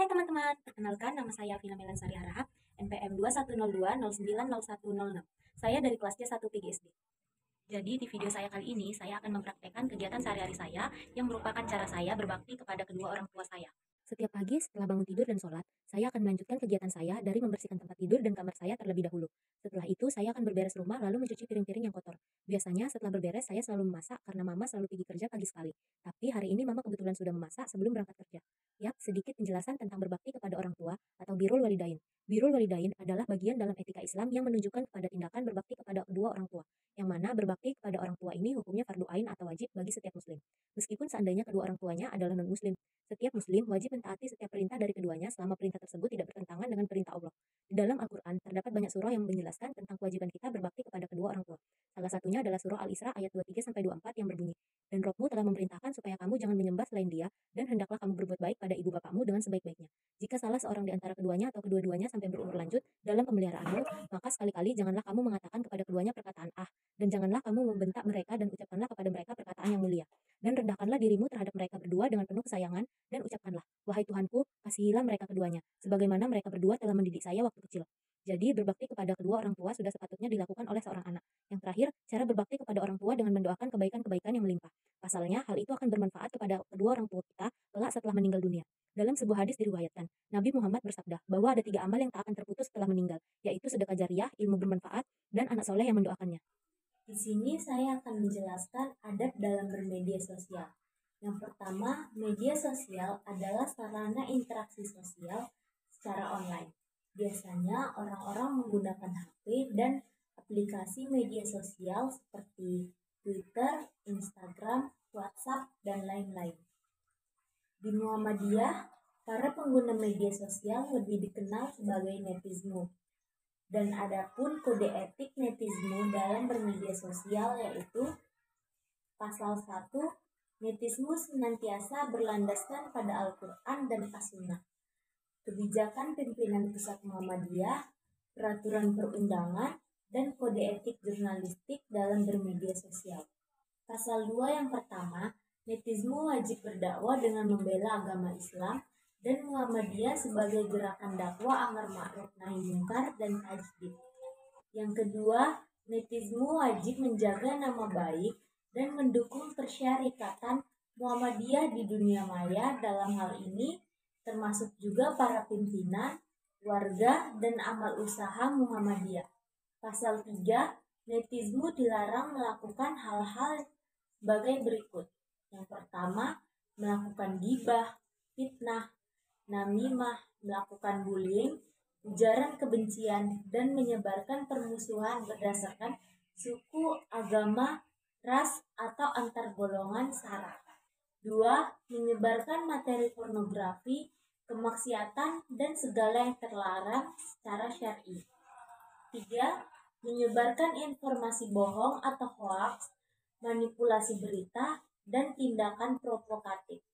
teman-teman, perkenalkan nama saya Vina Melansari Harahap, NPM 2102090106. Saya dari kelas C1 PGSD. Jadi di video saya kali ini, saya akan mempraktekkan kegiatan sehari-hari saya yang merupakan cara saya berbakti kepada kedua orang tua saya. Setiap pagi setelah bangun tidur dan sholat, saya akan melanjutkan kegiatan saya dari membersihkan tempat tidur dan kamar saya terlebih dahulu. Setelah itu, saya akan berberes rumah lalu mencuci piring-piring yang kotor. Biasanya setelah berberes, saya selalu memasak karena mama selalu pergi kerja pagi sekali. Tapi hari ini mama kebetulan sudah memasak sebelum berangkat kerja. Yap, sedikit penjelasan tentang berbakti kepada orang tua atau birrul walidain. Birrul walidain adalah bagian dalam etika Islam yang menunjukkan kepada tindakan berbakti kepada kedua orang tua. Yang mana berbakti kepada orang tua ini hukumnya fardu ain atau wajib bagi setiap muslim. Meskipun seandainya kedua orang tuanya adalah non-muslim. Setiap muslim wajib mentaati setiap perintah dari keduanya selama perintah tersebut tidak bertentangan dengan perintah Allah. Di dalam Al-Quran terdapat banyak surah yang menjelaskan tentang kewajiban kita berbakti kepada kedua orang tua. Salah satunya adalah surah Al-Isra ayat 23-24 yang berbunyi, "Dan Rabbmu telah memerintahkan supaya kamu jangan menyembah selain Dia, dan hendaklah kamu berbuat baik pada ibu bapakmu dengan sebaik-baiknya. Jika salah seorang di antara keduanya atau kedua-duanya sampai berumur lanjut dalam pemeliharaanmu, maka sekali-kali janganlah kamu mengatakan kepada keduanya perkataan ah, dan janganlah kamu membentak mereka dan ucapkanlah kepada mereka perkataan yang mulia. Dan rendahkanlah dirimu terhadap mereka berdua dengan penuh kesayangan, dan ucapkanlah, wahai Tuhanku, kasihilah mereka keduanya, sebagaimana mereka berdua telah mendidik saya waktu kecil." Jadi, berbakti kepada kedua orang tua sudah sepatutnya dilakukan oleh seorang anak. Yang terakhir, cara berbakti kepada orang tua dengan mendoakan kebaikan-kebaikan yang melimpah. Pasalnya, hal itu akan bermanfaat kepada kedua orang tua kita kelak setelah meninggal dunia. Dalam sebuah hadis diriwayatkan, Nabi Muhammad bersabda bahwa ada 3 amal yang tak akan terputus setelah meninggal, yaitu sedekah jariyah, ilmu bermanfaat, dan anak soleh yang mendoakannya. Di sini saya akan menjelaskan adab dalam bermedia sosial. Yang pertama, media sosial adalah sarana interaksi sosial secara online. Biasanya orang-orang menggunakan HP dan aplikasi media sosial seperti Twitter, Instagram, WhatsApp, dan lain-lain. Di Muhammadiyah, para pengguna media sosial lebih dikenal sebagai netismu. Dan adapun kode etik netismu dalam bermedia sosial yaitu pasal 1, netismu senantiasa berlandaskan pada Al-Quran dan As-Sunnah. Kebijakan pimpinan pusat Muhammadiyah, peraturan perundangan, dan kode etik jurnalistik dalam bermedia sosial. Pasal 2 yang pertama, netismu wajib berdakwah dengan membela agama Islam dan Muhammadiyah sebagai gerakan dakwah amar ma'ruf nahi munkar dan tajdid. Yang kedua, netismu wajib menjaga nama baik dan mendukung persyarikatan Muhammadiyah di dunia maya. Dalam hal ini termasuk juga para pimpinan, warga, dan amal usaha Muhammadiyah. Pasal 3, netismu dilarang melakukan hal-hal sebagai berikut. Yang pertama, melakukan ghibah, fitnah, namimah, melakukan bullying, ujaran kebencian, dan menyebarkan permusuhan berdasarkan suku, agama, ras, atau antar golongan sara. 2. Menyebarkan materi pornografi, kemaksiatan, dan segala yang terlarang secara syar'i. 3. Menyebarkan informasi bohong atau hoaks, manipulasi berita, dan tindakan provokatif.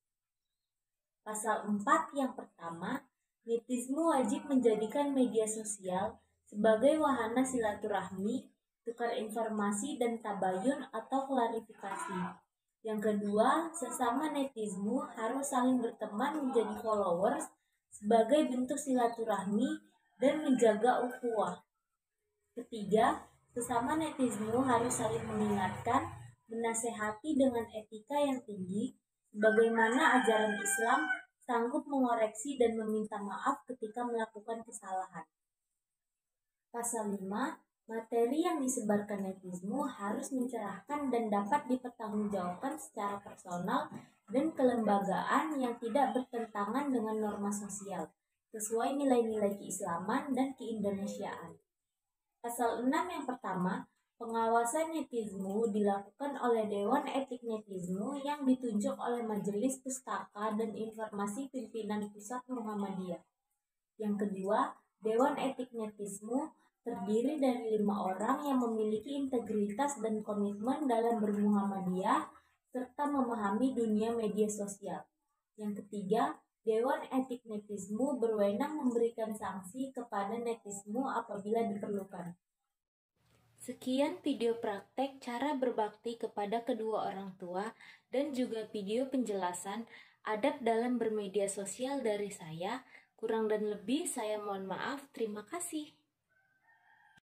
Pasal 4 yang pertama, netismu wajib menjadikan media sosial sebagai wahana silaturahmi, tukar informasi, dan tabayun atau klarifikasi. Yang kedua, sesama netismu harus saling berteman menjadi followers sebagai bentuk silaturahmi dan menjaga ukhuwah. Ketiga, sesama netismu harus saling mengingatkan, menasehati dengan etika yang tinggi, bagaimana ajaran Islam sanggup mengoreksi dan meminta maaf ketika melakukan kesalahan. Pasal 5, materi yang disebarkan netismu harus mencerahkan dan dapat dipertanggungjawabkan secara personal dan kelembagaan yang tidak bertentangan dengan norma sosial, sesuai nilai-nilai keislaman dan keindonesiaan. Pasal 6 yang pertama, pengawasan netismu dilakukan oleh Dewan Etik Netismu yang ditunjuk oleh Majelis Pustaka dan Informasi Pimpinan Pusat Muhammadiyah. Yang kedua, Dewan Etik Netismu terdiri dari 5 orang yang memiliki integritas dan komitmen dalam bermuhammadiyah serta memahami dunia media sosial. Yang ketiga, Dewan Etik Netismu berwenang memberikan sanksi kepada netismu apabila diperlukan. Sekian video praktek cara berbakti kepada kedua orang tua dan juga video penjelasan adab dalam bermedia sosial dari saya. Kurang dan lebih saya mohon maaf. Terima kasih.